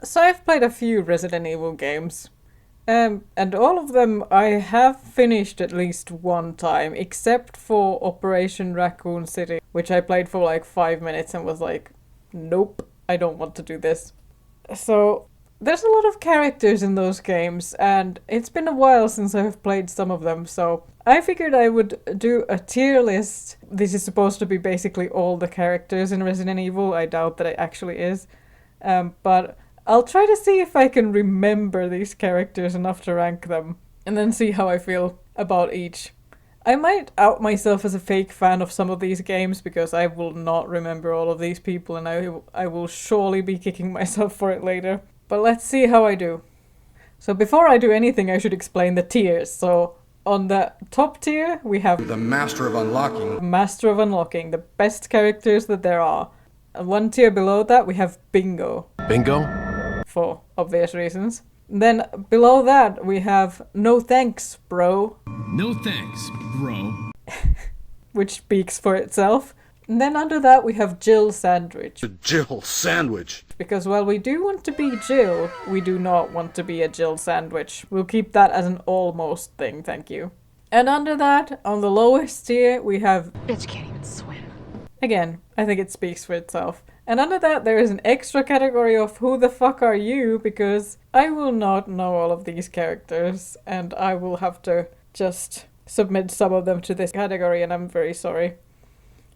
So I've played a few Resident Evil games. And all of them I have finished at least one time, except for Operation Raccoon City, which I played for like 5 minutes and was like, nope, I don't want to do this. So there's a lot of characters in those games, and it's been a while since I've played some of them, so I figured I would do a tier list. This is supposed to be basically all the characters in Resident Evil. I doubt that it actually is. But I'll try to see if I can remember these characters enough to rank them, and then see how I feel about each. I might out myself as a fake fan of some of these games because I will not remember all of these people, and I will surely be kicking myself for it later. But let's see how I do. So before I do anything, I should explain the tiers. So on the top tier, we have The Master of Unlocking. Master of Unlocking, the best characters that there are. And one tier below that, we have Bingo, Bingo? for obvious reasons. Then below that, we have No Thanks, Bro, No thanks, bro. which speaks for itself. And then under that, we have Jill Sandwich. Jill Sandwich. Because while we do want to be Jill, we do not want to be a Jill Sandwich. We'll keep that as an almost thing, thank you. And under that, on the lowest tier, we have... Bitch can't even swim. Again, I think it speaks for itself. And under that, there is an extra category of who the fuck are you, because I will not know all of these characters, and I will have to just submit some of them to this category, and I'm very sorry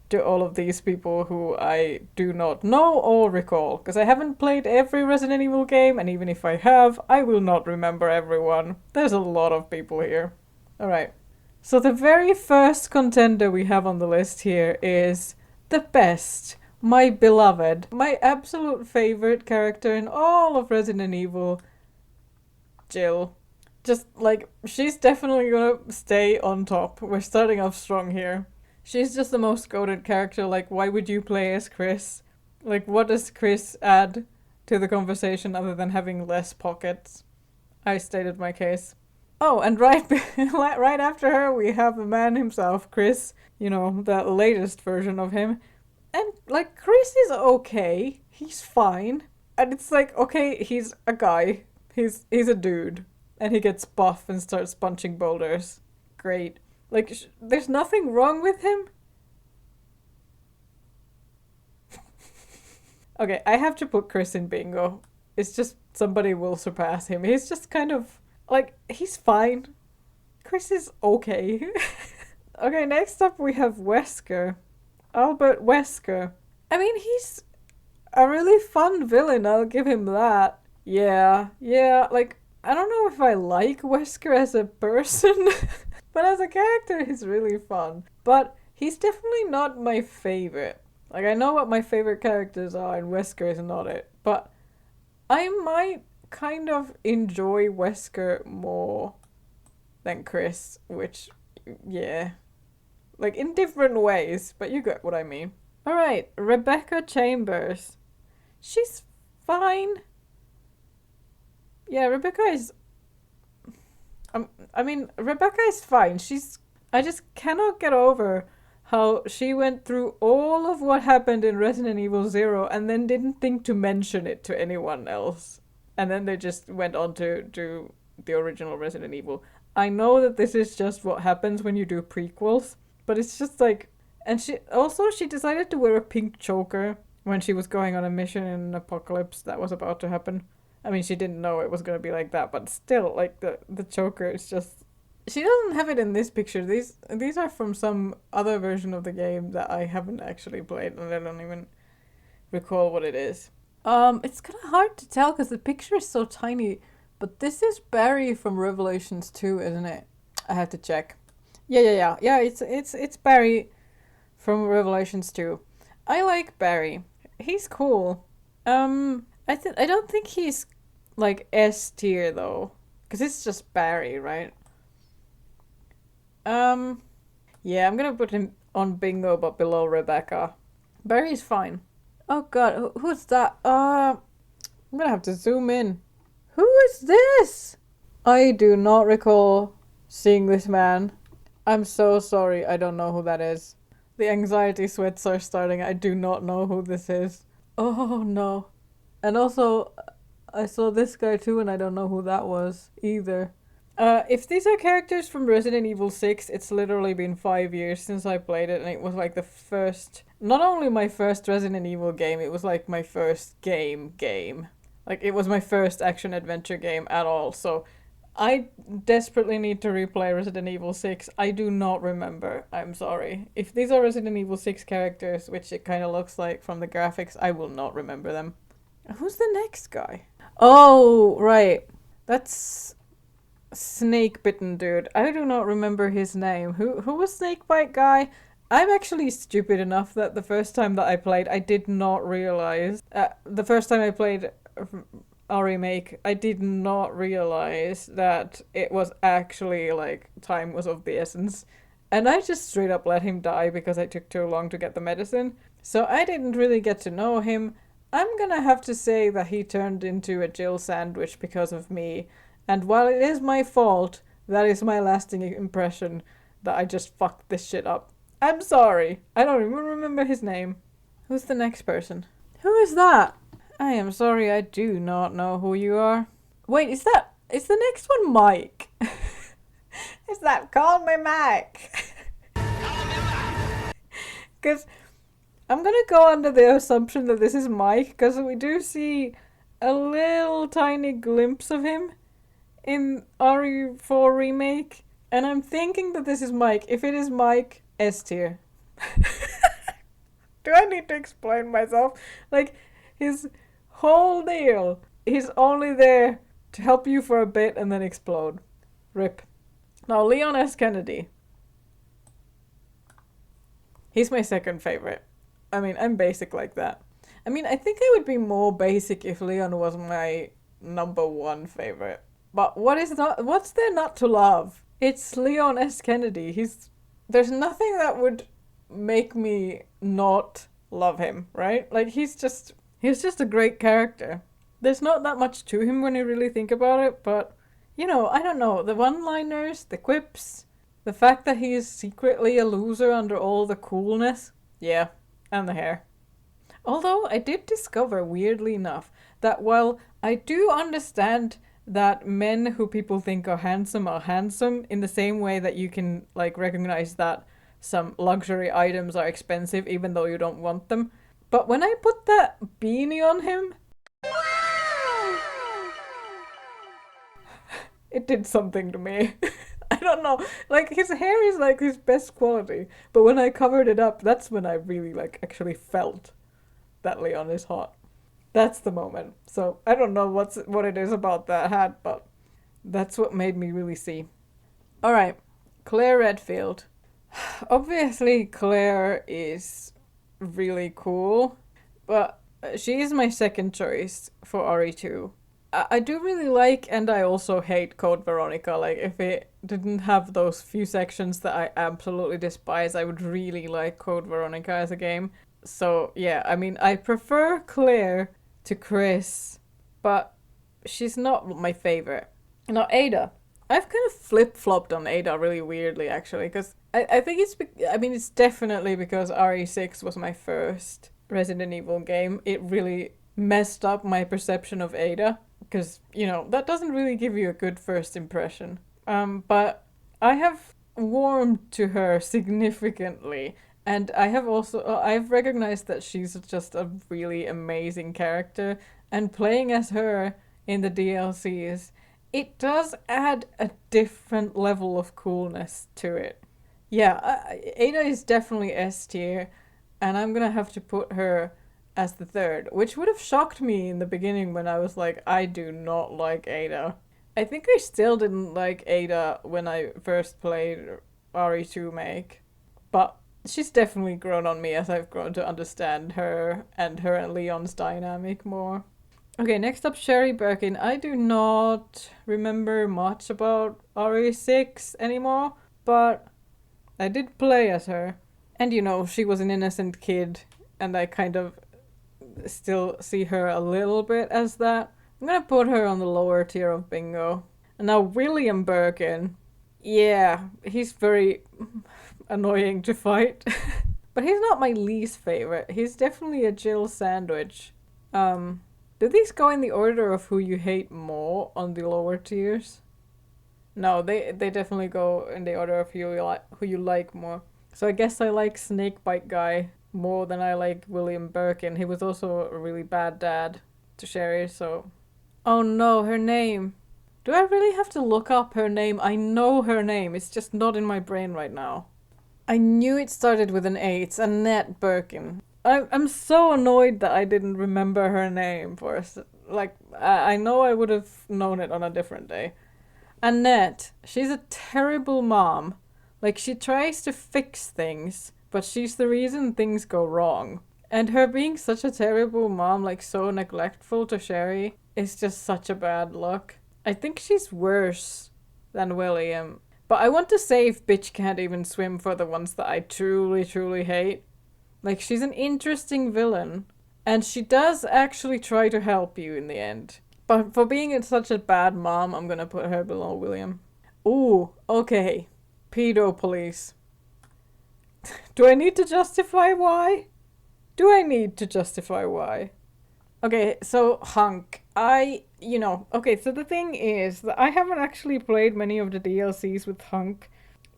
to all of these people who I do not know or recall, because I haven't played every Resident Evil game, and even if I have, I will not remember everyone. There's a lot of people here. Alright, so the very first contender we have on the list here is the best, my beloved, my absolute favorite character in all of Resident Evil, Jill. Just, like, she's definitely gonna stay on top. We're starting off strong here. She's just the most goated character. Like, why would you play as Chris? Like, what does Chris add to the conversation other than having less pockets? I stated my case. Oh, and right after her, we have the man himself, Chris. You know, the latest version of him. And, like, Chris is okay. He's fine. And it's like, okay, he's a guy. He's a dude. And he gets buff and starts punching boulders. Great. Like, there's nothing wrong with him. Okay, I have to put Chris in Bingo. It's just somebody will surpass him. He's just kind of, like, he's fine. Chris is okay. Okay, next up we have Wesker. Albert Wesker. I mean, he's a really fun villain, I'll give him that. Yeah, like, I don't know if I like Wesker as a person. But as a character, he's really fun. But he's definitely not my favorite. Like, I know what my favorite characters are, and Wesker is not it. But I might kind of enjoy Wesker more than Chris, which, yeah. Like, in different ways, but you get what I mean. Alright, Rebecca Chambers. She's fine. Yeah, Rebecca is... I mean, Rebecca is fine. I just cannot get over how she went through all of what happened in Resident Evil 0 and then didn't think to mention it to anyone else. And then they just went on to do the original Resident Evil. I know that this is just what happens when you do prequels, but it's just like... And she decided to wear a pink choker when she was going on a mission in an apocalypse that was about to happen. I mean, she didn't know it was going to be like that, but still, like, the choker is just... She doesn't have it in this picture. These are from some other version of the game that I haven't actually played, and I don't even recall what it is. It's kind of hard to tell because the picture is so tiny, but this is Barry from Revelations 2, isn't it? I have to check. Yeah, it's Barry from Revelations 2. I like Barry. He's cool. I don't think he's like S tier though, because it's just Barry, right? Yeah, I'm gonna put him on Bingo, but below Rebecca. Barry's fine. Oh god, who's that? I'm gonna have to zoom in. Who is this? I do not recall seeing this man. I'm so sorry, I don't know who that is. The anxiety sweats are starting. I do not know who this is. Oh no. And also, I saw this guy too, and I don't know who that was either. If these are characters from Resident Evil 6, it's literally been 5 years since I played it, and it was like the first, not only my first Resident Evil game, it was like my first game. Like, it was my first action-adventure game at all, so I desperately need to replay Resident Evil 6. I do not remember, I'm sorry. If these are Resident Evil 6 characters, which it kind of looks like from the graphics, I will not remember them. Who's the next guy? Oh, right. That's Snake Bitten dude. I do not remember his name. Who was Snakebite guy? I'm actually stupid enough that the first time that I played, I did not realize. The first time I played a remake, I did not realize that it was actually like time was of the essence. And I just straight up let him die because I took too long to get the medicine. So I didn't really get to know him. I'm gonna have to say that he turned into a Jill sandwich because of me. And while it is my fault, that is my lasting impression that I just fucked this shit up. I'm sorry. I don't even remember his name. Who's the next person? Who is that? I am sorry, I do not know who you are. Wait, is the next one Mike? Is that Call Me Mike? Because I'm gonna go under the assumption that this is Mike, because we do see a little tiny glimpse of him in RE4 Remake, and I'm thinking that this is Mike. If it is Mike, S tier. Do I need to explain myself? Like, his whole deal, he's only there to help you for a bit and then explode. RIP. Now, Leon S. Kennedy. He's my second favorite. I mean, I'm basic like that. I mean, I think I would be more basic if Leon was my number one favorite. But what's there not to love? It's Leon S. Kennedy. There's nothing that would make me not love him, right? Like, he's just a great character. There's not that much to him when you really think about it, but, you know, I don't know. The one-liners, the quips, the fact that he is secretly a loser under all the coolness. Yeah, and the hair. Although I did discover, weirdly enough, that while I do understand that men who people think are handsome in the same way that you can, like, recognize that some luxury items are expensive even though you don't want them. But when I put that beanie on him, it did something to me. I don't know. Like, his hair is like his best quality, but when I covered it up, that's when I really, like, actually felt that Leon is hot. That's the moment. So I don't know what it is about that hat, but that's what made me really see. All right, Claire Redfield. Obviously, Claire is really cool, but she is my second choice for RE2. I do really like, and I also hate Code Veronica. Like, if it didn't have those few sections that I absolutely despise, I would really like Code Veronica as a game. So yeah, I mean, I prefer Claire to Chris, but she's not my favorite. Now, Ada. I've kind of flip-flopped on Ada really weirdly, actually, because I think it's definitely because RE6 was my first Resident Evil game. It really messed up my perception of Ada, because, you know, that doesn't really give you a good first impression. But I have warmed to her significantly, and I have also, I've recognized that she's just a really amazing character, and playing as her in the DLCs, it does add a different level of coolness to it. Yeah, Ada is definitely S tier, and I'm gonna have to put her as the third, which would have shocked me in the beginning when I was like, I do not like Ada. I think I still didn't like Ada when I first played RE2 Make, but she's definitely grown on me as I've grown to understand her and Leon's dynamic more. Okay, next up, Sherry Birkin. I do not remember much about RE6 anymore, but I did play as her. And, you know, she was an innocent kid, and I kind of still see her a little bit as that. I'm gonna put her on the lower tier of bingo. And now William Birkin. Yeah, he's very annoying to fight. But he's not my least favorite. He's definitely a Jill sandwich. Do these go in the order of who you hate more on the lower tiers? No, they definitely go in the order of who you like more. So I guess I like Snakebite Guy more than I like William Birkin. He was also a really bad dad to Sherry, so... Oh no, her name. Do I really have to look up her name? I know her name, it's just not in my brain right now. I knew it started with an A. It's Annette Birkin. I'm so annoyed that I didn't remember her name first. Like, I know I would have known it on a different day. Annette, she's a terrible mom. Like, she tries to fix things, but she's the reason things go wrong. And her being such a terrible mom, like so neglectful to Sherry, is just such a bad look. I think she's worse than William. But I want to save Bitch Can't Even Swim for the ones that I truly, truly hate. Like, she's an interesting villain. And she does actually try to help you in the end. But for being such a bad mom, I'm gonna put her below William. Ooh, okay. Pedo police. Do I need to justify why? Do I need to justify why? Okay, so Hunk. Okay, so the thing is that I haven't actually played many of the DLCs with Hunk.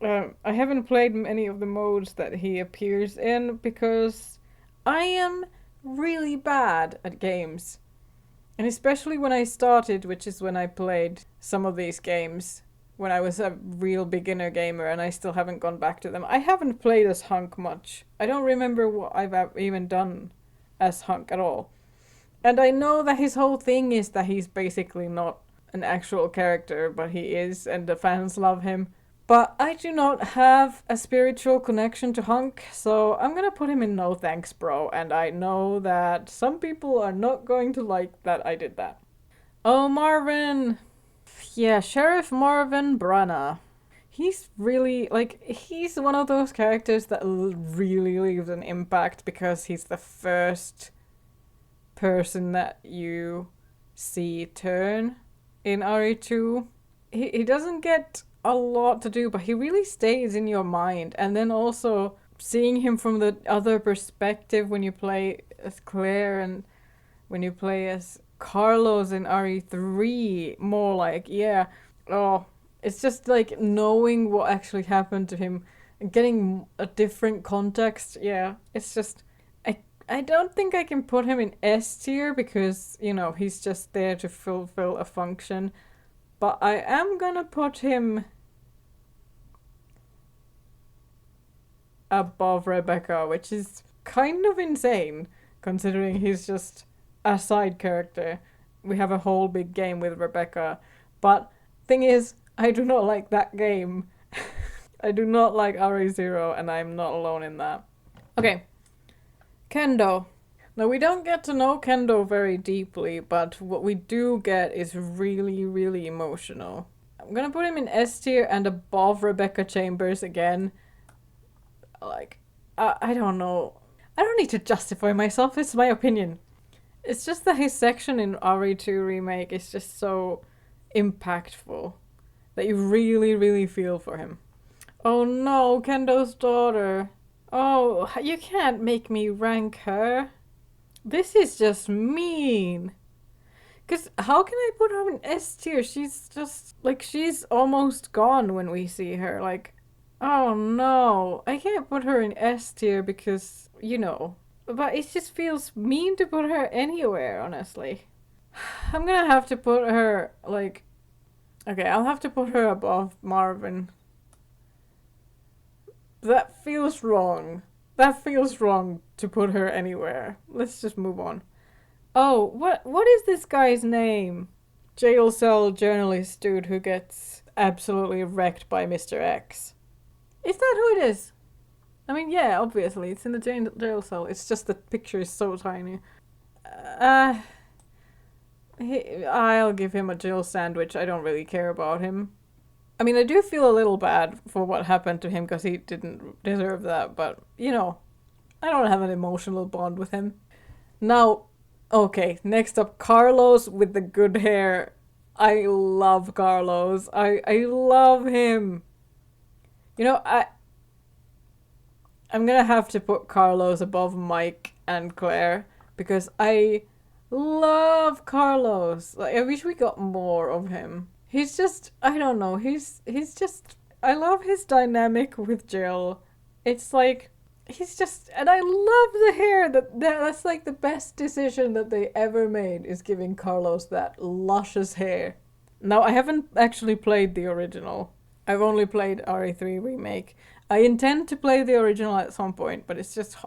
I haven't played many of the modes that he appears in because I am really bad at games. And especially when I started, which is when I played some of these games, when I was a real beginner gamer and I still haven't gone back to them. I haven't played as Hunk much. I don't remember what I've even done as Hunk at all. And I know that his whole thing is that he's basically not an actual character, but he is, and the fans love him. But I do not have a spiritual connection to Hunk, so I'm gonna put him in no thanks, bro. And I know that some people are not going to like that I did that. Oh, Marvin! Yeah, Sheriff Marvin Branagh. He's really, he's one of those characters that really leaves an impact because he's the first person that you see turn in RE2. He doesn't get a lot to do, but he really stays in your mind. And then also seeing him from the other perspective when you play as Claire and when you play as Carlos in RE3, more like, yeah, oh, it's just like knowing what actually happened to him and getting a different context. Yeah, it's just, I don't think I can put him in S tier because, he's just there to fulfill a function. But I am gonna put him above Rebecca, which is kind of insane considering he's just a side character. We have a whole big game with Rebecca. But thing is, I do not like that game. I do not like RE0 and I'm not alone in that. Okay. Kendo. Now, we don't get to know Kendo very deeply, but what we do get is really, really emotional. I'm gonna put him in S tier and above Rebecca Chambers again. I don't know. I don't need to justify myself, it's my opinion. It's just that his section in RE2 Remake is just so impactful that you really, really feel for him. Oh no, Kendo's daughter. Oh, you can't make me rank her. This is just mean. Because how can I put her in S tier? She's just, she's almost gone when we see her. Oh no, I can't put her in S tier because, But it just feels mean to put her anywhere, honestly. I'm gonna have to put her, okay, I'll have to put her above Marvin. That feels wrong. That feels wrong to put her anywhere. Let's just move on. Oh, what is this guy's name? Jail cell journalist dude who gets absolutely wrecked by Mr. X. Is that who it is? I mean, yeah, obviously, it's in the jail cell. It's just the picture is so tiny. I'll give him a jail sandwich. I don't really care about him. I mean, I do feel a little bad for what happened to him because he didn't deserve that, but, I don't have an emotional bond with him. Now, okay, next up, Carlos with the good hair. I love Carlos. I love him. I'm gonna have to put Carlos above Mike and Claire because I Love Carlos. Like, I wish we got more of him. He's just, I don't know, he's just, I love his dynamic with Jill. It's like, he's just, and I love the hair. That's like the best decision that they ever made, is giving Carlos that luscious hair. Now, I haven't actually played the original. I've only played RE3 Remake. I intend to play the original at some point, but it's just,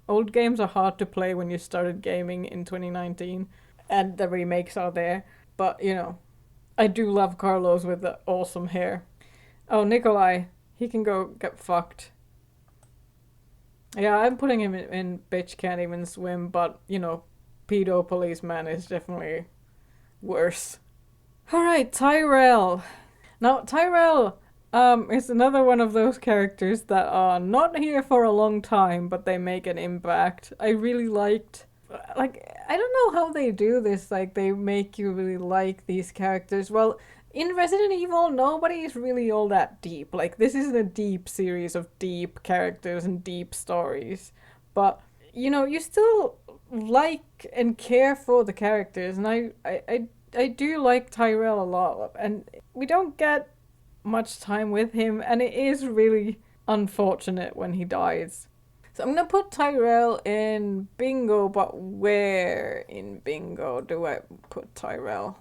old games are hard to play when you started gaming in 2019, and the remakes are there. But, you know, I do love Carlos with the awesome hair. Oh, Nikolai, he can go get fucked. Yeah, I'm putting him in Bitch Can't Even Swim, but, you know, Pedo Policeman is definitely worse. Alright, Tyrell. Now, Tyrell is another one of those characters that are not here for a long time, but they make an impact. I really liked... Like, I don't know how they do this, like, they make you really like these characters. Well, in Resident Evil, nobody is really all that deep. Like, this isn't a deep series of deep characters and deep stories. But, you know, you still like and care for the characters, and I do like Tyrell a lot. And we don't get much time with him, and it is really unfortunate when he dies. So I'm gonna put Tyrell in Bingo, but where in Bingo do I put Tyrell?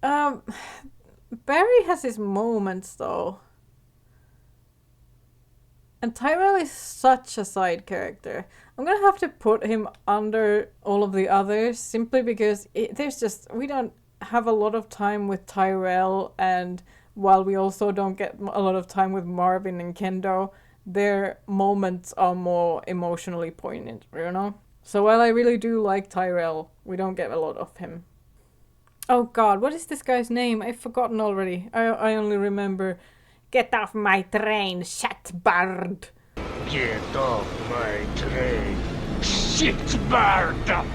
Barry has his moments though. And Tyrell is such a side character. I'm gonna have to put him under all of the others simply because we don't have a lot of time with Tyrell, and while we also don't get a lot of time with Marvin and Kendo, their moments are more emotionally poignant, you know? So while I really do like Tyrell, we don't get a lot of him. Oh god, what is this guy's name? I've forgotten already. I only remember, "Get off my train, shitbird." Get off my train, shitbird!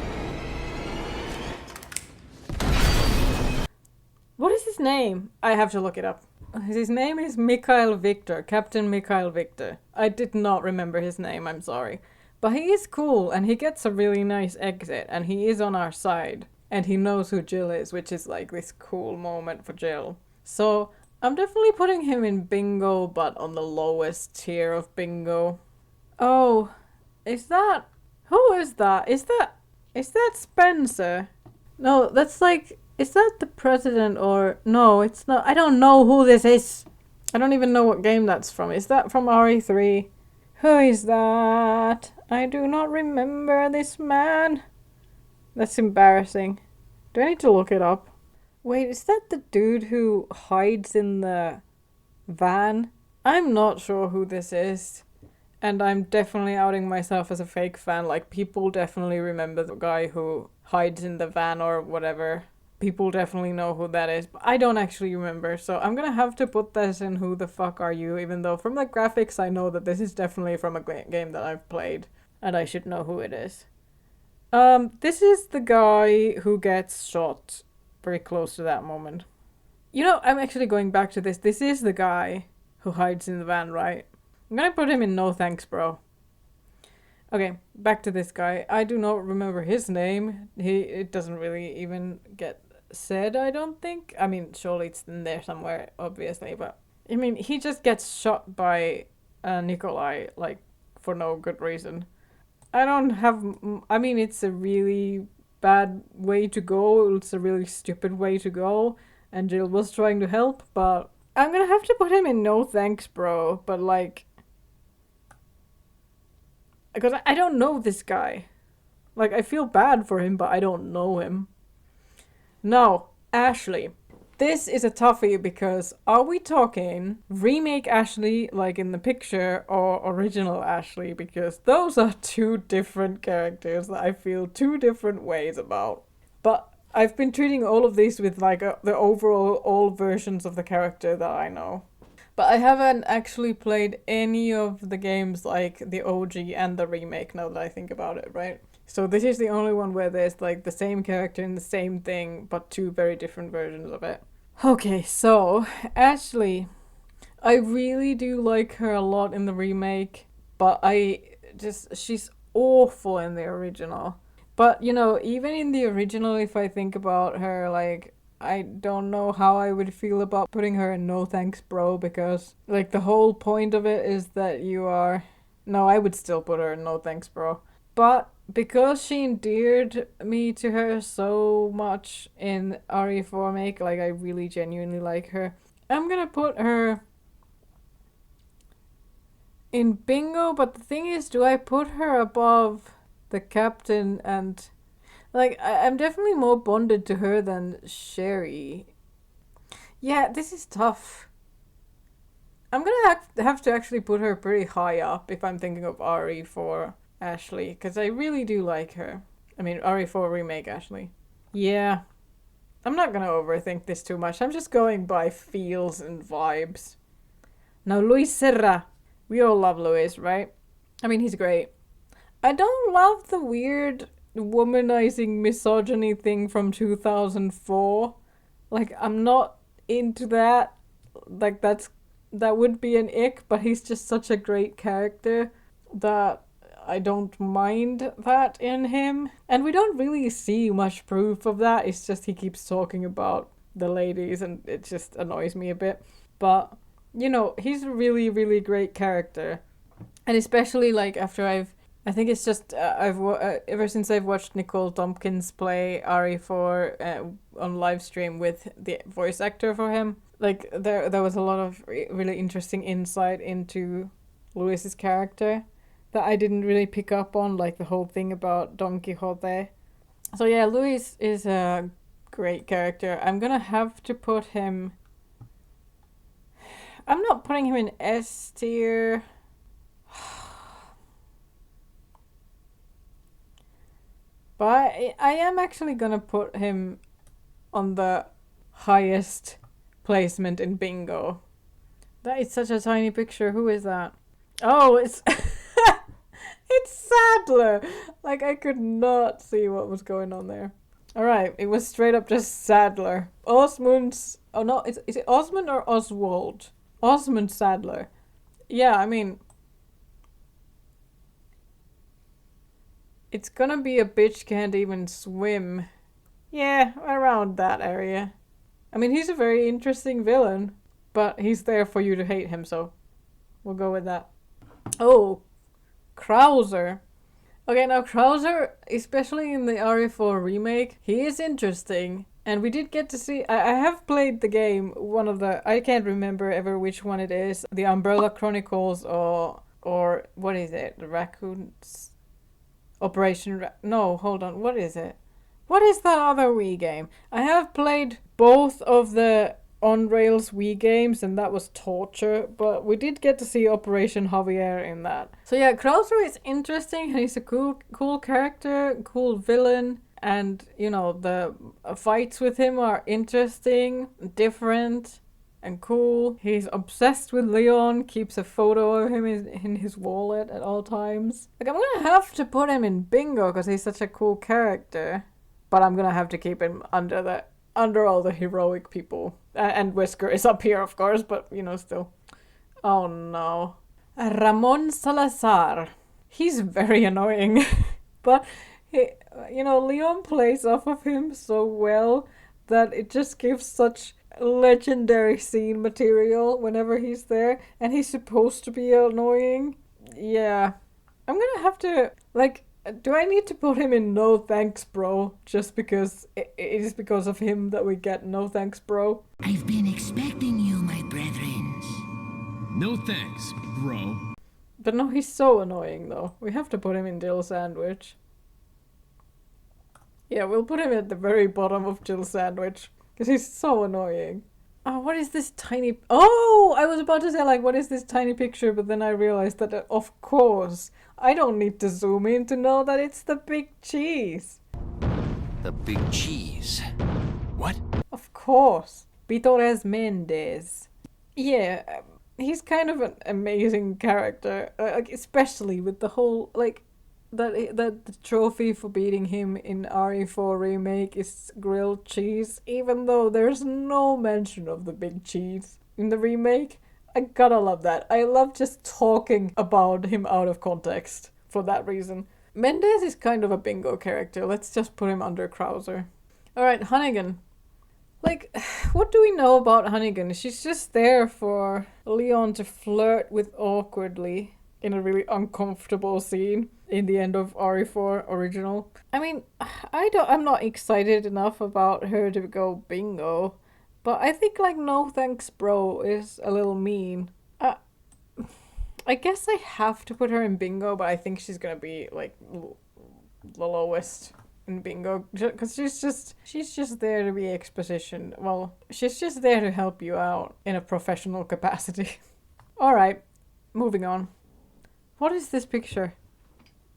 What is his name? I have to look it up. His name is Mikhail Victor, Captain Mikhail Victor. I did not remember his name, I'm sorry. But he is cool, and he gets a really nice exit, and he is on our side. And he knows who Jill is, which is like this cool moment for Jill. So I'm definitely putting him in Bingo, but on the lowest tier of Bingo. Oh, is that... Who is that? Is that Spencer? No, that's like... Is that the president or... No, it's not. I don't know who this is. I don't even know what game that's from. Is that from RE3? Who is that? I do not remember this man. That's embarrassing. Do I need to look it up? Wait, is that the dude who hides in the van? I'm not sure who this is. And I'm definitely outing myself as a fake fan. Like, people definitely remember the guy who hides in the van or whatever. People definitely know who that is, but I don't actually remember, so I'm gonna have to put this in Who the Fuck Are You, even though from the graphics I know that this is definitely from a game that I've played, and I should know who it is. This is the guy who gets shot very close to that moment. You know, I'm actually going back to this. This is the guy who hides in the van, right? I'm gonna put him in No Thanks, Bro. Okay, back to this guy. I do not remember his name. It doesn't really even get said, I don't think. I mean, surely it's in there somewhere, obviously, but I mean, he just gets shot by Nikolai, like, for no good reason. I mean, it's a really bad way to go. It's a really stupid way to go, and Jill was trying to help, but I'm gonna have to put him in No Thanks, Bro, but like, because I don't know this guy. Like, I feel bad for him, but I don't know him. Now, Ashley. This is a toughie because are we talking remake Ashley, like in the picture, or original Ashley? Because those are two different characters that I feel two different ways about. But I've been treating all of these with like the overall all versions of the character that I know. But I haven't actually played any of the games like the OG and the remake now that I think about it, right? So this is the only one where there's like the same character and the same thing, but two very different versions of it. Okay, so Ashley. I really do like her a lot in the remake, but she's awful in the original. But, you know, even in the original, if I think about her, like, I don't know how I would feel about putting her in No Thanks Bro, because, like, the whole point of it is that you are... No, I would still put her in No Thanks Bro. But because she endeared me to her so much in RE4 Make, like, I really genuinely like her, I'm gonna put her in Bingo, but the thing is, do I put her above the captain and... Like, I'm definitely more bonded to her than Sherry. Yeah, this is tough. I'm gonna have to actually put her pretty high up if I'm thinking of RE4 Ashley, because I really do like her. I mean, RE4 Remake Ashley. Yeah. I'm not gonna overthink this too much. I'm just going by feels and vibes. Now, Luis Serra. We all love Luis, right? I mean, he's great. I don't love the weird womanizing misogyny thing from 2004. Like, I'm not into that. Like, that would be an ick, but he's just such a great character that I don't mind that in him. And we don't really see much proof of that. It's just he keeps talking about the ladies and it just annoys me a bit. But, you know, he's a really, really great character. And especially, like, after I think it's just ever since I've watched Nicole Tompkins play RE4 on live stream with the voice actor for him, like there was a lot of really interesting insight into Luis's character that I didn't really pick up on, like the whole thing about Don Quixote. So yeah, Luis is a great character. I'm gonna have to put him... I'm not putting him in S tier. But I am actually gonna put him on the highest placement in Bingo. That is such a tiny picture. Who is that? Oh, it's... it's Sadler! Like, I could not see what was going on there. Alright, it was straight up just Sadler. Osmund's... Oh no, is it Osmund or Oswald? Osmund Sadler. Yeah, I mean... It's gonna be a bitch can't even swim. Yeah, around that area. I mean, he's a very interesting villain, but he's there for you to hate him, so we'll go with that. Oh, Krauser. Okay, now Krauser, especially in the RE4 remake, he is interesting. And we did get to see... I have played the game, one of the... I can't remember ever which one it is. The Umbrella Chronicles or what is it? The Raccoons... No, hold on. What is it? What is that other Wii game? I have played both of the on-rails Wii games, and that was torture, but we did get to see Operation Javier in that. So yeah, Krauser is interesting, and he's a cool character, cool villain, and, you know, the fights with him are interesting, different, and cool. He's obsessed with Leon, keeps a photo of him in his wallet at all times. Like, I'm gonna have to put him in Bingo because he's such a cool character. But I'm gonna have to keep him under all the heroic people. And Wesker is up here, of course, but, you know, still. Oh no. Ramon Salazar. He's very annoying. But, you know, Leon plays off of him so well that it just gives such legendary scene material whenever he's there, and he's supposed to be annoying. Yeah. I'm gonna have to, like, do I need to put him in No Thanks Bro just because it is because of him that we get No Thanks Bro? I've been expecting you, my brethren. No thanks, bro. But no, he's so annoying though. We have to put him in Jill Sandwich. Yeah, we'll put him at the very bottom of Jill Sandwich. Because he's so annoying. Oh, what is this tiny... Oh, I was about to say, like, what is this tiny picture? But then I realized that, of course, I don't need to zoom in to know that it's the big cheese. The big cheese. What? Of course. Vitores Mendez. Yeah, he's kind of an amazing character. Like, especially with the whole, like... That the trophy for beating him in RE4 Remake is grilled cheese, even though there's no mention of the big cheese in the remake. I gotta love that. I love just talking about him out of context for that reason. Mendez is kind of a bingo character. Let's just put him under Krauser. Alright, Hunnigan. Like, what do we know about Hunnigan? She's just there for Leon to flirt with awkwardly in a really uncomfortable scene in the end of RE4 original. I mean, I'm not excited enough about her to go bingo, but I think like no thanks bro is a little mean. I guess I have to put her in bingo, but I think she's gonna be like the lowest in bingo because she's just there to be exposition. Well, she's just there to help you out in a professional capacity. All right, moving on. What is this picture?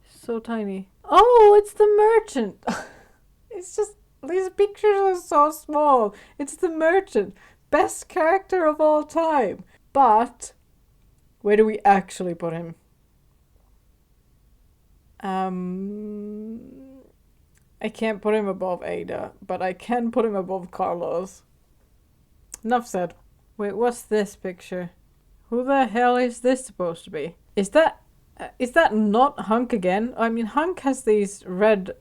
So tiny. Oh, it's the merchant. It's just, these pictures are so small. It's the merchant. Best character of all time. But where do we actually put him? I can't put him above Ada, but I can put him above Carlos. Enough said. Wait, what's this picture? Who the hell is this supposed to be? Is that not Hunk again? I mean, Hunk has these red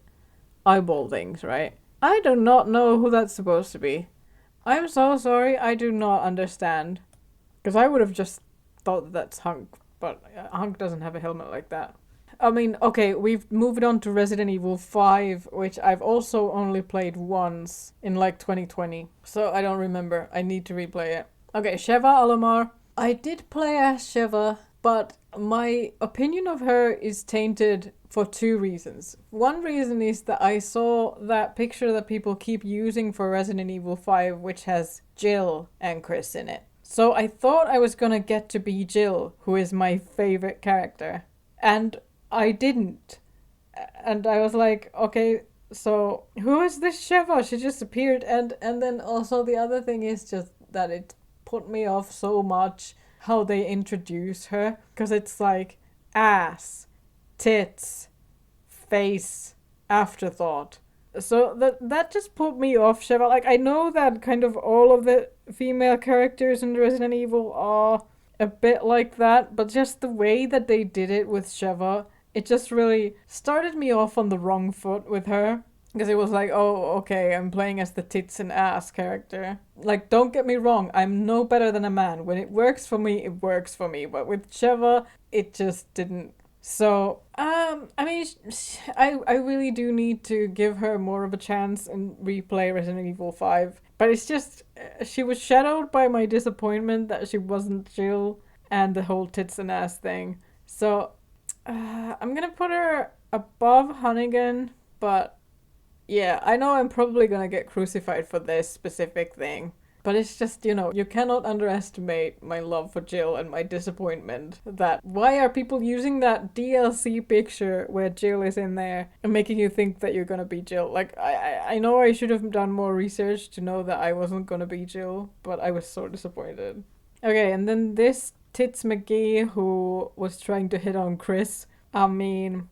eyeball things, right? I do not know who that's supposed to be. I'm so sorry, I do not understand. Because I would have just thought that that's Hunk, but Hunk doesn't have a helmet like that. I mean, okay, we've moved on to Resident Evil 5, which I've also only played once in like 2020. So I don't remember. I need to replay it. Okay, Sheva Alomar. I did play as Sheva, but my opinion of her is tainted for two reasons. One reason is that I saw that picture that people keep using for Resident Evil 5, which has Jill and Chris in it. So I thought I was gonna get to be Jill, who is my favorite character. And I didn't. And I was like, okay, so who is this Sheva? She just appeared. And then also the other thing is just that it put me off so much how they introduce her. Because it's like ass, tits, face, afterthought. So that just put me off Sheva. Like, I know that kind of all of the female characters in Resident Evil are a bit like that, but just the way that they did it with Sheva, it just really started me off on the wrong foot with her. Because it was like, oh, okay, I'm playing as the tits and ass character. Like, don't get me wrong, I'm no better than a man. When it works for me, it works for me. But with Sheva, it just didn't. So, I mean, I really do need to give her more of a chance and replay Resident Evil 5. But it's just, she was shadowed by my disappointment that she wasn't Jill and the whole tits and ass thing. So, I'm gonna put her above Hunnigan, but yeah, I know I'm probably gonna get crucified for this specific thing. But it's just, you know, you cannot underestimate my love for Jill and my disappointment that why are people using that DLC picture where Jill is in there and making you think that you're gonna be Jill? Like, I know I should have done more research to know that I wasn't gonna be Jill, but I was so disappointed. Okay, and then this Tits McGee who was trying to hit on Chris. I mean,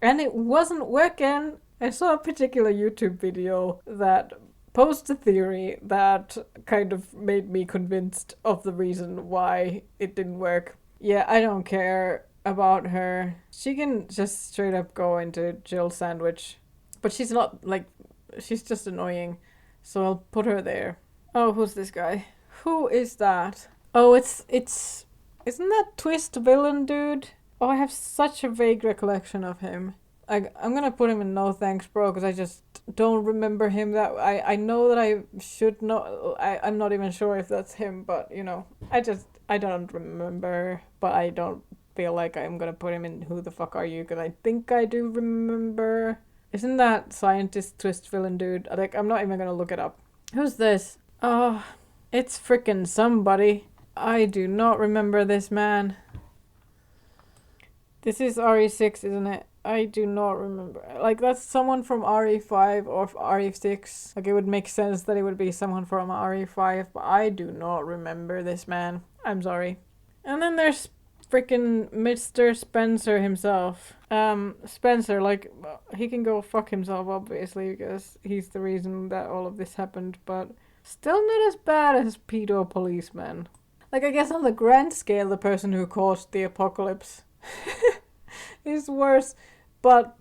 and it wasn't working. I saw a particular YouTube video that posed a theory that kind of made me convinced of the reason why it didn't work. Yeah, I don't care about her. She can just straight up go into Jill sandwich. But she's not, like, she's just annoying. So I'll put her there. Oh, who's this guy? Who is that? Oh, it's... Isn't that Twist villain dude? Oh, I have such a vague recollection of him. I'm gonna put him in no thanks bro because I just don't remember him that I know that I should know. I'm not even sure if that's him, but you know, I don't remember, but I don't feel like I'm gonna put him in who the fuck are you because I think I do remember. Isn't that scientist Twist villain dude? Like, I'm not even gonna look it up. Who's this? Oh, it's frickin' somebody. I do not remember this man. This is RE6, isn't it? I do not remember. Like, that's someone from RE5 or RE6. Like, it would make sense that it would be someone from RE5, but I do not remember this man. I'm sorry. And then there's freaking Mr. Spencer himself. Spencer, like, he can go fuck himself, obviously, because he's the reason that all of this happened, but still not as bad as Pedo Policeman. Like, I guess on the grand scale, the person who caused the apocalypse is worse. but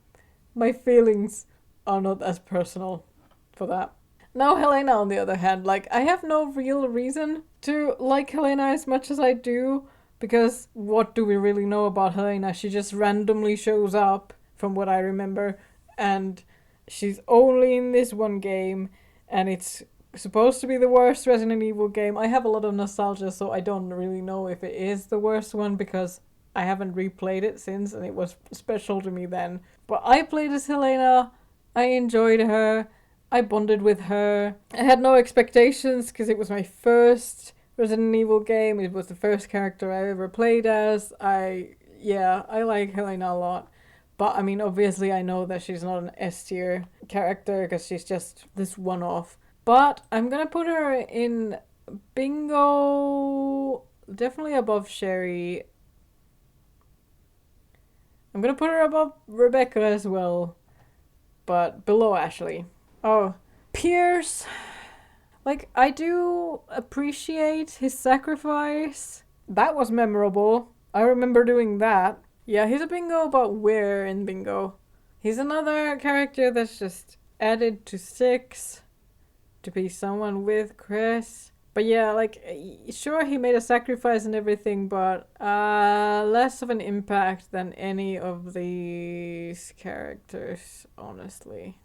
my feelings are not as personal for that. Now Helena, on the other hand, like, I have no real reason to like Helena as much as I do, because what do we really know about Helena? She just randomly shows up, from what I remember, and she's only in this one game, and it's supposed to be the worst Resident Evil game. I have a lot of nostalgia, so I don't really know if it is the worst one, because I haven't replayed it since, and it was special to me then. But I played as Helena, I enjoyed her, I bonded with her. I had no expectations because it was my first Resident Evil game. It was the first character I ever played as. I like Helena a lot. But I mean, obviously I know that she's not an S tier character because she's just this one-off. But I'm gonna put her in Bingo, definitely above Sherry. I'm gonna put her above Rebecca as well, but below Ashley. Oh, Pierce. Like, I do appreciate his sacrifice. That was memorable. I remember doing that. Yeah, he's a bingo, but where in bingo? He's another character that's just added to 6 to be someone with Chris. But yeah, like, sure, he made a sacrifice and everything, but less of an impact than any of these characters, honestly.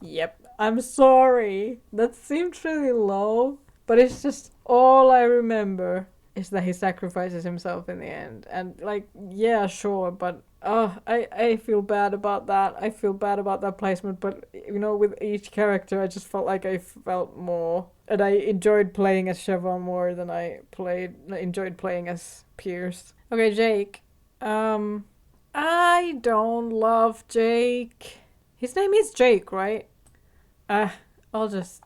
Yep, I'm sorry. That seemed really low, but it's just all I remember is that he sacrifices himself in the end. And like, yeah, sure, but I feel bad about that. I feel bad about that placement, but you know, with each character I just felt like I felt more. And I enjoyed playing as Chevron more than I enjoyed playing as Pierce. Okay, Jake. I don't love Jake. His name is Jake, right? I'll just...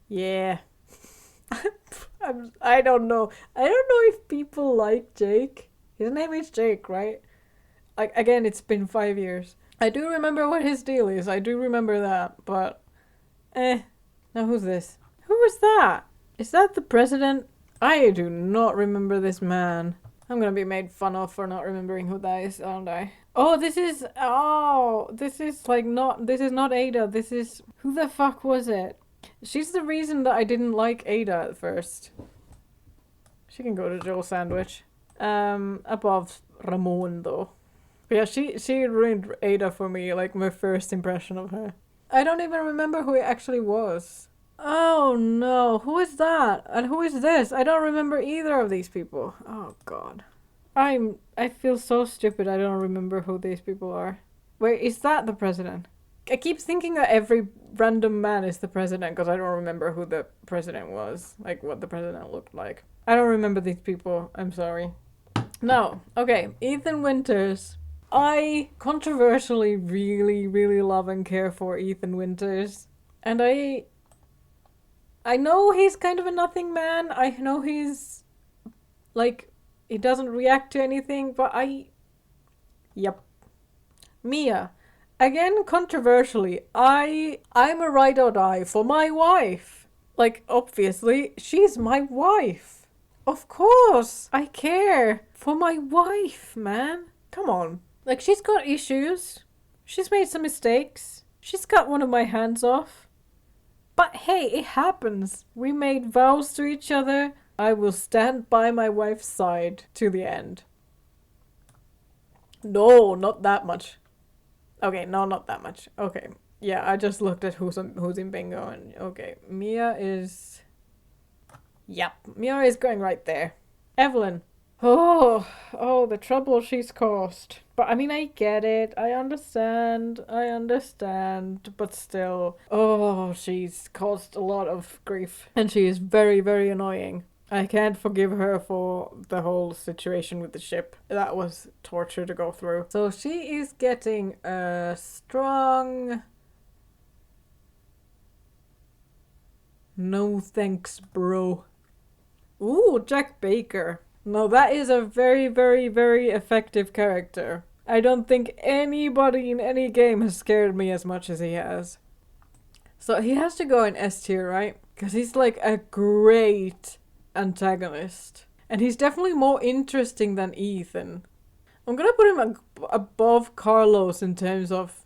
Yeah. I don't know. I don't know if people like Jake. His name is Jake, right? Like, again, it's been 5 years. I do remember what his deal is. I do remember that, but... Now who's this? Who is that? Is that the president? I do not remember this man. I'm gonna be made fun of for not remembering who that is, aren't I? Oh, this is not Ada. This is... Who the fuck was it? She's the reason that I didn't like Ada at first. She can go to Joel Sandwich. Above Ramon, though. But yeah, she ruined Ada for me, like my first impression of her. I don't even remember who it actually was. Oh no, who is that? And who is this? I don't remember either of these people. Oh god. I feel so stupid I don't remember who these people are. Wait, is that the president? I keep thinking that every random man is the president because I don't remember who the president was. Like, what the president looked like. I don't remember these people. I'm sorry. No. Okay, Ethan Winters. I controversially really, really love and care for Ethan Winters. And I know he's kind of a nothing man. I know he's... like... he doesn't react to anything, but Yep. Mia. Again, controversially, I'm a ride or die for my wife. Like, obviously, she's my wife. Of course, I care for my wife, man. Come on. Like, she's got issues. She's made some mistakes. She's cut one of my hands off. But hey, it happens. We made vows to each other. I will stand by my wife's side to the end. No, not that much. Okay, no, not that much. Okay. Yeah, I just looked at who's in bingo and okay. Mia is... Yep, Mia is going right there. Evelyn. Oh, the trouble she's caused. But I mean, I get it. I understand, but still. Oh, she's caused a lot of grief. And she is very, very annoying. I can't forgive her for the whole situation with the ship. That was torture to go through. So she is getting a strong... No thanks, bro. Ooh, Jack Baker. No, that is a very, very, very effective character. I don't think anybody in any game has scared me as much as he has. So he has to go in S tier, right? Because he's like a great... antagonist. And he's definitely more interesting than Ethan. I'm gonna put him above Carlos in terms of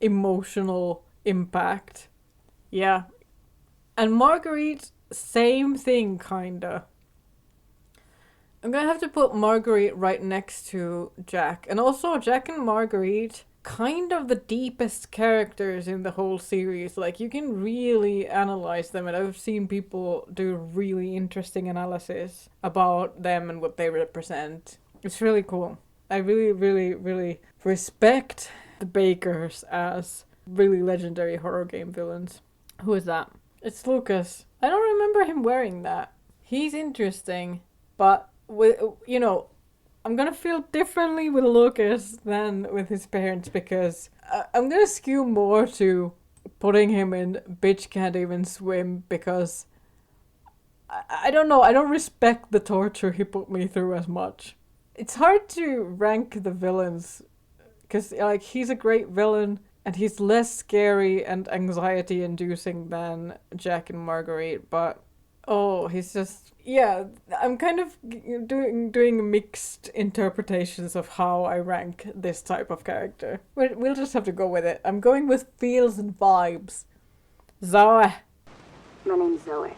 emotional impact. Yeah. And Marguerite, same thing, kinda. I'm gonna have to put Marguerite right next to Jack. And also, Jack and Marguerite, kind of the deepest characters in the whole series. Like, you can really analyze them, and I've seen people do really interesting analysis about them and what they represent. It's really cool. I really, really, really respect the Bakers as really legendary horror game villains. Who is that? It's Lucas. I don't remember him wearing that. He's interesting, but with, you know, I'm gonna feel differently with Lucas than with his parents because I'm gonna skew more to putting him in Bitch Can't Even Swim because I don't know, I don't respect the torture he put me through as much. It's hard to rank the villains because, like, he's a great villain and he's less scary and anxiety inducing than Jack and Marguerite, but oh, he's just, yeah, I'm kind of doing mixed interpretations of how I rank this type of character. We'll just have to go with it. I'm going with feels and vibes. Zoe. My name's Zoe.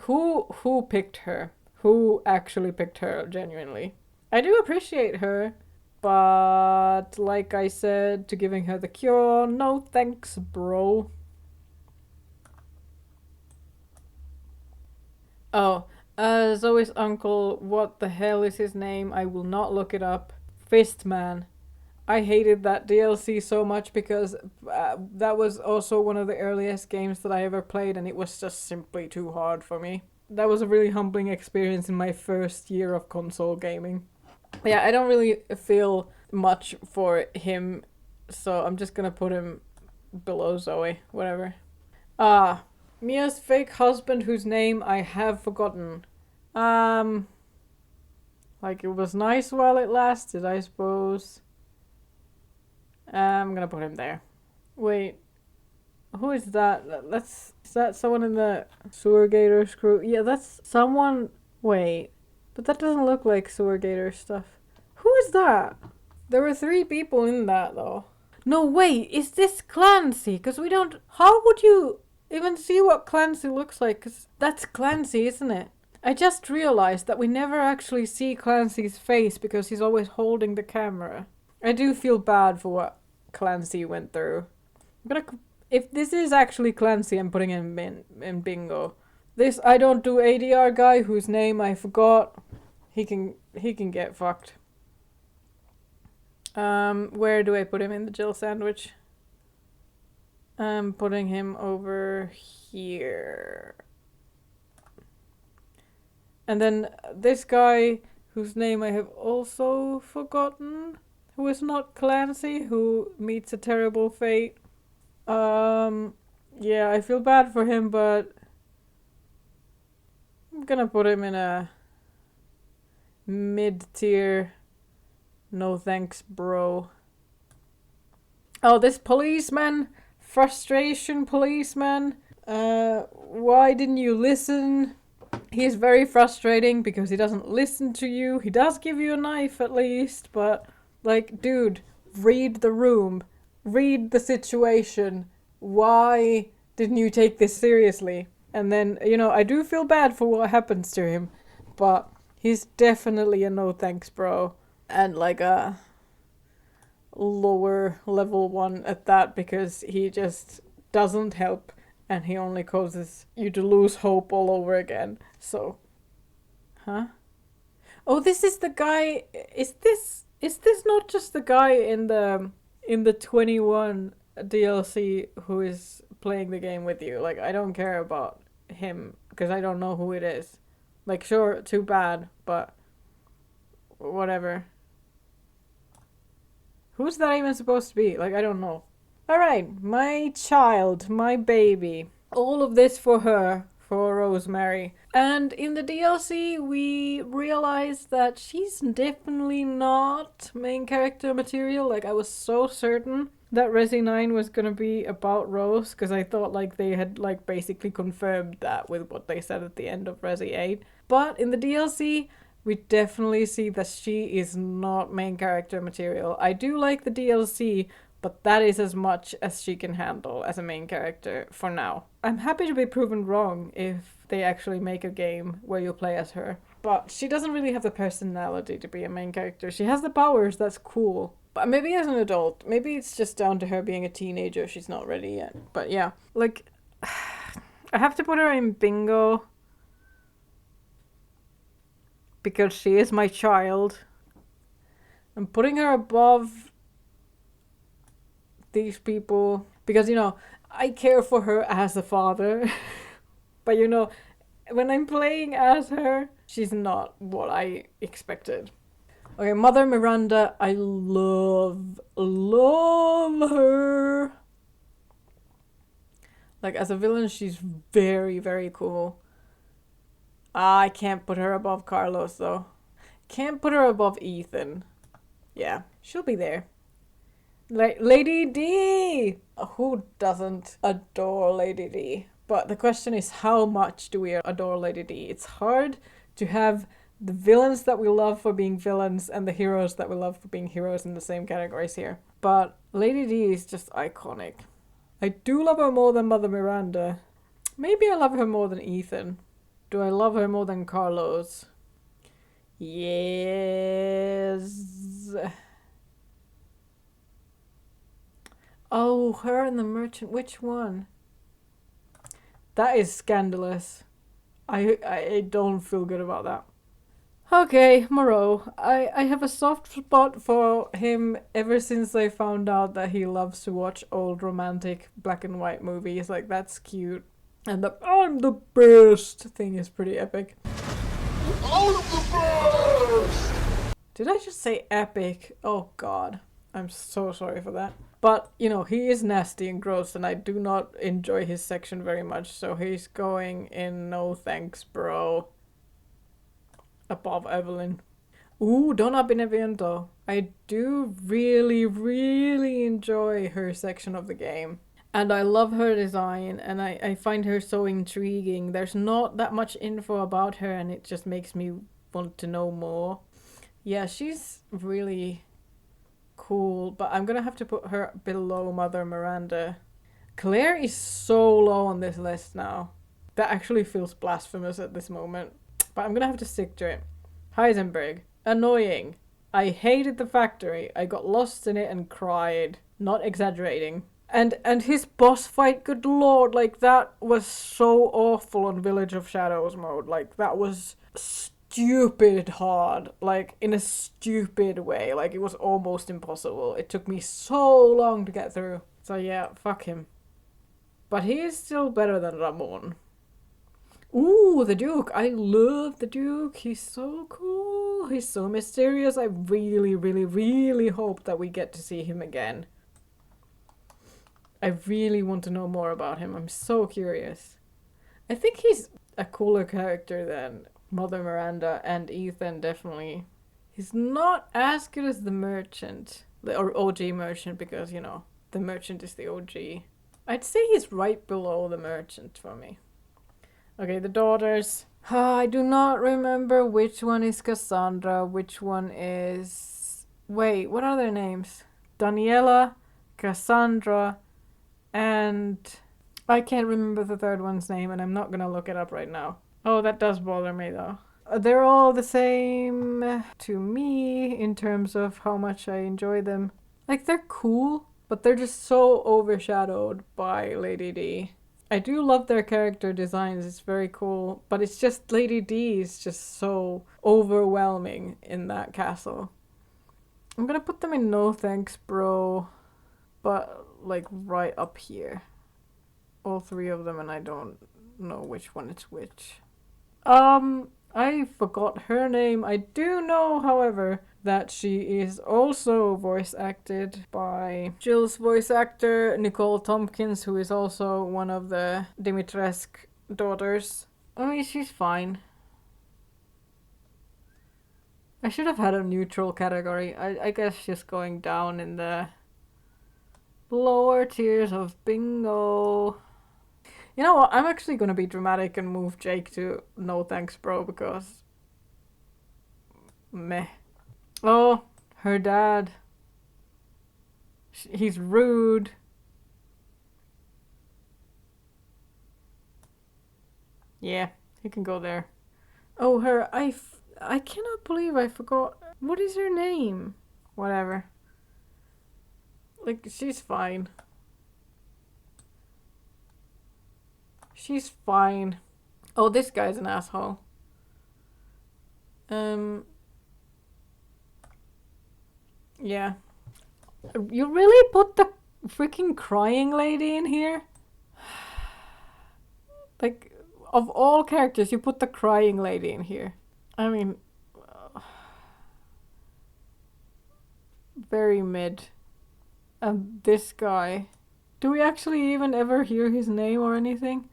Who picked her? Who actually picked her, genuinely? I do appreciate her, but like I said, to giving her the cure, no thanks, bro. Oh, Zoe's uncle, what the hell is his name? I will not look it up. Fistman. I hated that DLC so much because that was also one of the earliest games that I ever played and it was just simply too hard for me. That was a really humbling experience in my first year of console gaming. Yeah, I don't really feel much for him, so I'm just gonna put him below Zoe, whatever. Mia's fake husband whose name I have forgotten. Like, it was nice while it lasted, I suppose. I'm gonna put him there. Wait, who is that? Is that someone in the Sewer Gators crew? Yeah, that's someone. Wait, but that doesn't look like Sewer Gator stuff. Who is that? There were 3 people in that though. No, wait, is this Clancy? Because we don't. How would you even see what Clancy looks like? Because that's Clancy, isn't it? I just realized that we never actually see Clancy's face because he's always holding the camera. I do feel bad for what Clancy went through. If this is actually Clancy, I'm putting him in bingo. This I don't do ADR guy whose name I forgot. He can get fucked. Where do I put him in the Jill sandwich? I'm putting him over here. And then this guy whose name I have also forgotten, who is not Clancy, who meets a terrible fate. Yeah, I feel bad for him, but I'm gonna put him in a mid-tier. No thanks, bro. Oh, this policeman. Frustration policeman. Why didn't you listen? He's very frustrating because he doesn't listen to you. He does give you a knife at least, but, like, dude, read the room. Read the situation. Why didn't you take this seriously? And then, you know, I do feel bad for what happens to him, but he's definitely a no thanks, bro. And, like, a lower level one at that because he just doesn't help. And he only causes you to lose hope all over again. So, huh? Oh, this is the guy. Is this not just the guy in the 21 DLC who is playing the game with you? Like, I don't care about him because I don't know who it is. Like, sure, too bad, but whatever. Who's that even supposed to be? Like, I don't know. Alright, my child, my baby. All of this for her, for Rosemary. And in the DLC, we realized that she's definitely not main character material. Like, I was so certain. that Resi 9 was gonna be about Rose, because I thought like they had like basically confirmed that with what they said at the end of Resi 8. But in the DLC, we definitely see that she is not main character material. I do like the DLC, but that is as much as she can handle as a main character for now. I'm happy to be proven wrong if they actually make a game where you play as her. But she doesn't really have the personality to be a main character. She has the powers, that's cool. But maybe as an adult, maybe it's just down to her being a teenager, she's not ready yet. But yeah, like, I have to put her in bingo because she is my child. I'm putting her above these people because, you know, I care for her as a father. But, you know, when I'm playing as her, she's not what I expected. Okay, Mother Miranda, I love her. Like, as a villain, she's very, very cool. I can't put her above Carlos, though. Can't put her above Ethan. Yeah, she'll be there. Lady D! Who doesn't adore Lady D? But the question is, how much do we adore Lady D? It's hard to have the villains that we love for being villains and the heroes that we love for being heroes in the same categories here. But Lady D is just iconic. I do love her more than Mother Miranda. Maybe I love her more than Ethan. Do I love her more than Carlos? Yes. Oh, her and the merchant. Which one? That is scandalous. I don't feel good about that. Okay, Moreau. I have a soft spot for him ever since I found out that he loves to watch old romantic black and white movies. Like, that's cute. And the "I'm the best" thing is pretty epic. All of the birds! Did I just say epic? Oh god. I'm so sorry for that. But, you know, he is nasty and gross and I do not enjoy his section very much. So he's going in no thanks, bro. Above Evelyn. Ooh, Donna Beneviento. I do really, really enjoy her section of the game. And I love her design and I find her so intriguing. There's not that much info about her and it just makes me want to know more. Yeah, she's really cool, but I'm gonna have to put her below Mother Miranda. Claire is so low on this list now. That actually feels blasphemous at this moment. But I'm gonna have to stick to it. Heisenberg. Annoying. I hated the factory. I got lost in it and cried. Not exaggerating. And his boss fight, good lord, like that was so awful on Village of Shadows mode. Like that was stupid hard. Like in a stupid way. Like it was almost impossible. It took me so long to get through. So yeah, fuck him. But he is still better than Ramon. Ooh, the Duke. I love the Duke. He's so cool. He's so mysterious. I really, really, really hope that we get to see him again. I really want to know more about him. I'm so curious. I think he's a cooler character than Mother Miranda and Ethan, definitely. He's not as good as the Merchant. Or OG Merchant, because, you know, the Merchant is the OG. I'd say he's right below the Merchant for me. Okay, the daughters. I do not remember which one is Cassandra, which one is... Wait, what are their names? Daniela, Cassandra, and... I can't remember the third one's name, and I'm not gonna look it up right now. Oh, that does bother me, though. They're all the same to me in terms of how much I enjoy them. Like, they're cool, but they're just so overshadowed by Lady D. I do love their character designs, it's very cool, but it's just Lady D is just so overwhelming in that castle. I'm gonna put them in no thanks, bro, but like right up here. All three of them, and I don't know which one is which. I forgot her name. I do know, however, that she is also voice acted by Jill's voice actor, Nicole Tompkins, who is also one of the Dimitrescu daughters. I mean, she's fine. I should have had a neutral category. I guess she's going down in the Lower tiers of bingo. You know what? I'm actually gonna be dramatic and move Jake to no thanks, bro, because meh. Oh, her dad. He's rude. Yeah, he can go there. Oh, her. I cannot believe I forgot. What is her name? Whatever. Like, she's fine. She's fine. Oh, this guy's an asshole. Yeah. You really put the freaking crying lady in here? Like, of all characters, you put the crying lady in here. I mean, very mid. And this guy. Do we actually even ever hear his name or anything?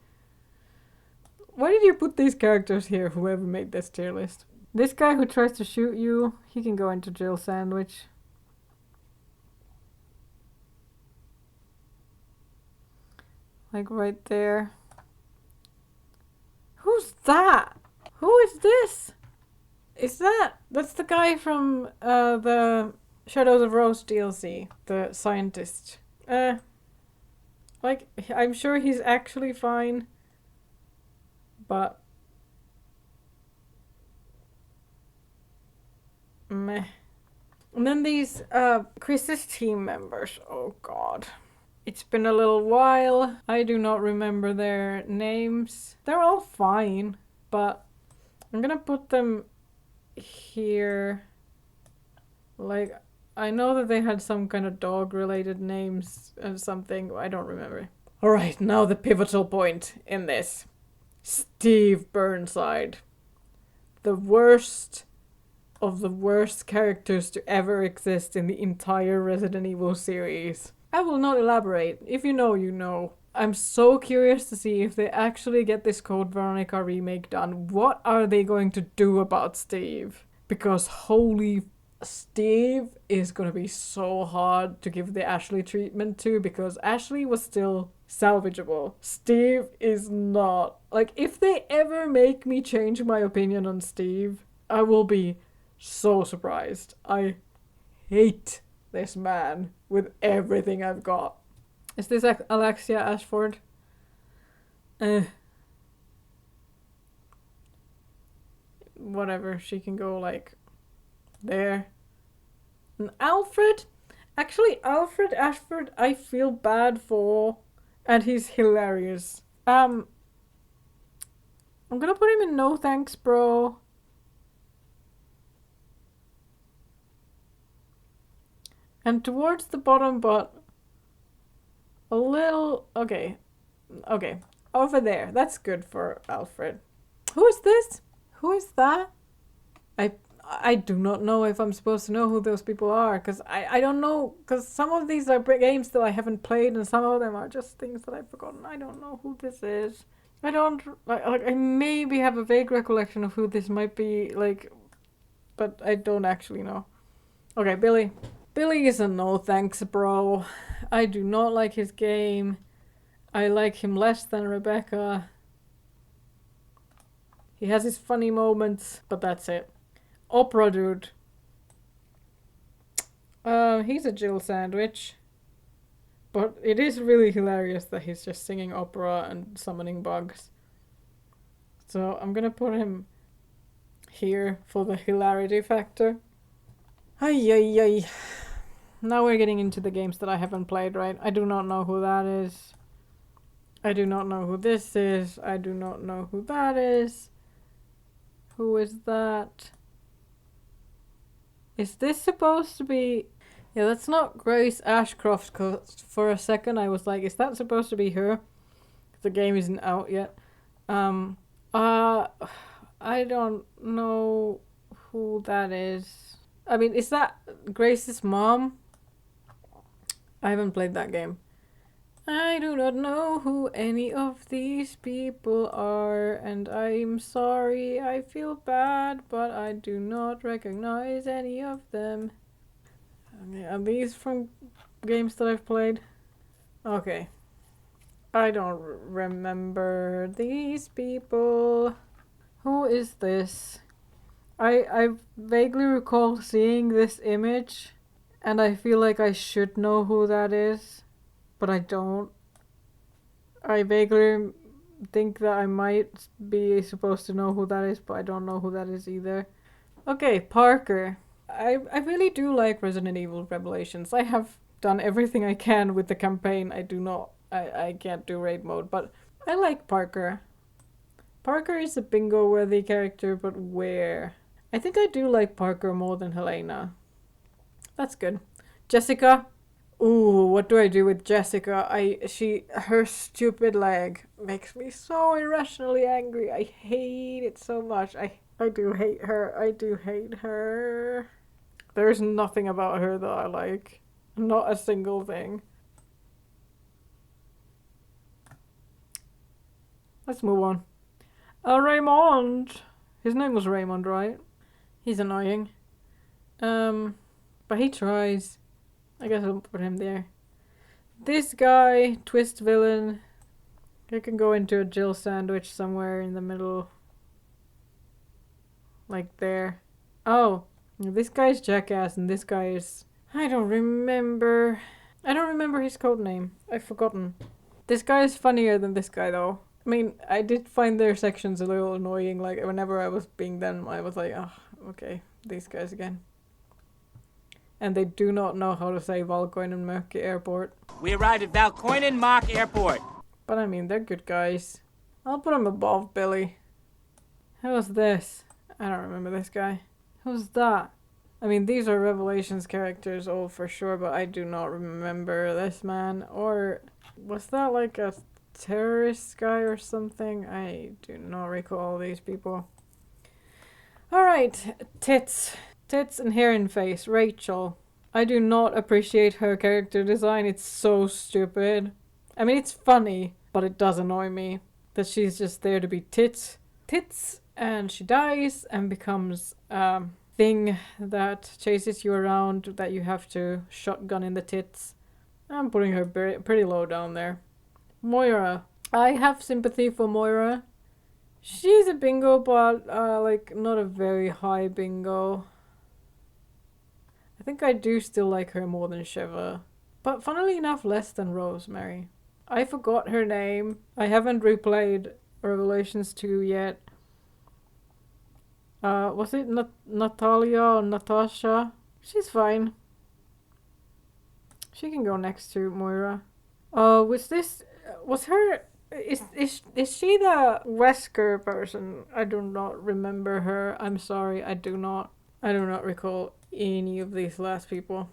Why did you put these characters here, whoever made this tier list? This guy who tries to shoot you, he can go into Jill Sandwich. Like right there. Who's that? Who is this? That's the guy from the Shadows of Rose DLC, the scientist. Like, I'm sure he's actually fine, but meh. And then these Chris's team members. Oh god. It's been a little while. I do not remember their names. They're all fine, but I'm gonna put them here. Like, I know that they had some kind of dog-related names and something. I don't remember. Alright, now the pivotal point in this. Steve Burnside. The worst of the worst characters to ever exist in the entire Resident Evil series. I will not elaborate. If you know, you know. I'm so curious to see if they actually get this Code Veronica remake done. What are they going to do about Steve? Because holy... Steve is gonna be so hard to give the Ashley treatment to, because Ashley was still salvageable. Steve is not. Like, if they ever make me change my opinion on Steve, I will be so surprised. I hate this man with everything I've got. Is this Alexia Ashford? Whatever, she can go like there. And Alfred? Actually, Alfred Ashford I feel bad for, and he's hilarious. I'm gonna put him in no thanks, bro. And towards the bottom, but a little... Okay. Okay. Over there. That's good for Alfred. Who is this? Who is that? I do not know if I'm supposed to know who those people are, because I don't know, because some of these are games that I haven't played, and some of them are just things that I've forgotten. I don't know who this is. I don't... I maybe have a vague recollection of who this might be, like, but I don't actually know. Okay, Billy. Billy is a no thanks, bro. I do not like his game. I like him less than Rebecca. He has his funny moments, but that's it. Opera dude. He's a Jill Sandwich. But it is really hilarious that he's just singing opera and summoning bugs. So I'm gonna put him here for the hilarity factor. Ay ay ay. Now we're getting into the games that I haven't played, right? I do not know who that is. I do not know who this is. I do not know who that is. Who is that? Is this supposed to be... Yeah, that's not Grace Ashcroft, cause for a second I was like, is that supposed to be her? The game isn't out yet. I don't know who that is. I mean, is that Grace's mom? I haven't played that game. I do not know who any of these people are, and I'm sorry, I feel bad, but I do not recognize any of them. Okay, are these from games that I've played? Okay. I don't remember these people. Who is this? I vaguely recall seeing this image, and I feel like I should know who that is, but I don't. I vaguely think that I might be supposed to know who that is, but I don't know who that is either. Okay, Parker. I really do like Resident Evil Revelations. I have done everything I can with the campaign. I can't do raid mode, but I like Parker. Parker is a bingo worthy character, but where? I think I do like Parker more than Helena. That's good. Jessica. Ooh, what do I do with Jessica? Her stupid leg makes me so irrationally angry. I hate it so much. I do hate her. I do hate her. There's nothing about her that I like. Not a single thing. Let's move on. Raymond. His name was Raymond, right? He's annoying. But he tries. I guess I'll put him there. This guy, twist villain. He can go into a Jill sandwich somewhere in the middle. Like there. Oh, this guy's Jackass and this guy is... I don't remember his code name. I've forgotten. This guy is funnier than this guy though. I mean, I did find their sections a little annoying. Like, whenever I was being them, I was like, oh, okay, these guys again. And they do not know how to say Valkoinen Mökki Airport. We arrived at Valkoinen Mock Airport. But I mean, they're good guys. I'll put them above Billy. Who's this? I don't remember this guy. Who's that? I mean, these are Revelations characters, all for sure, but I do not remember this man. Or was that like a terrorist guy or something? I do not recall these people. Alright, tits. Tits and hair and face. Rachel. I do not appreciate her character design. It's so stupid. I mean, it's funny, but it does annoy me that she's just there to be tits. Tits, and she dies and becomes thing that chases you around that you have to shotgun in the tits. I'm putting her pretty low down there. Moira. I have sympathy for Moira. She's a bingo, but like not a very high bingo. I think I do still like her more than Shiva. But funnily enough, less than Rosemary. I forgot her name. I haven't replayed Revelations 2 yet. Was it Natalia or Natasha? She's fine. She can go next to Moira. Was her... Is she the Wesker person? I do not remember her. I'm sorry, I do not recall any of these last people.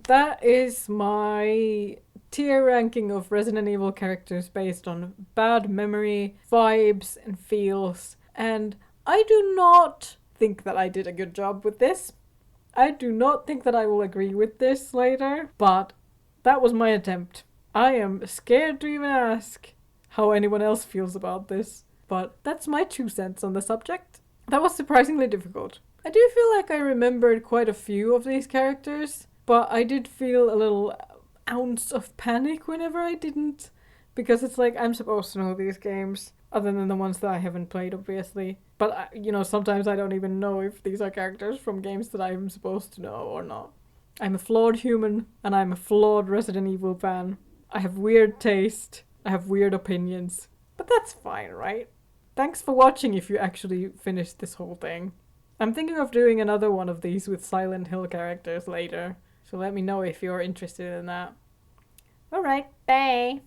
That is my tier ranking of Resident Evil characters based on bad memory, vibes, and feels. And I do not think that I did a good job with this. I do not think that I will agree with this later, but that was my attempt. I am scared to even ask how anyone else feels about this, but that's my 2 cents on the subject. That was surprisingly difficult. I do feel like I remembered quite a few of these characters, but I did feel a little ounce of panic whenever I didn't, because it's like I'm supposed to know these games, other than the ones that I haven't played, obviously. But, you know, sometimes I don't even know if these are characters from games that I'm supposed to know or not. I'm a flawed human, and I'm a flawed Resident Evil fan. I have weird taste, I have weird opinions, but that's fine, right? Thanks for watching if you actually finished this whole thing. I'm thinking of doing another one of these with Silent Hill characters later, so let me know if you're interested in that. Alright, bye!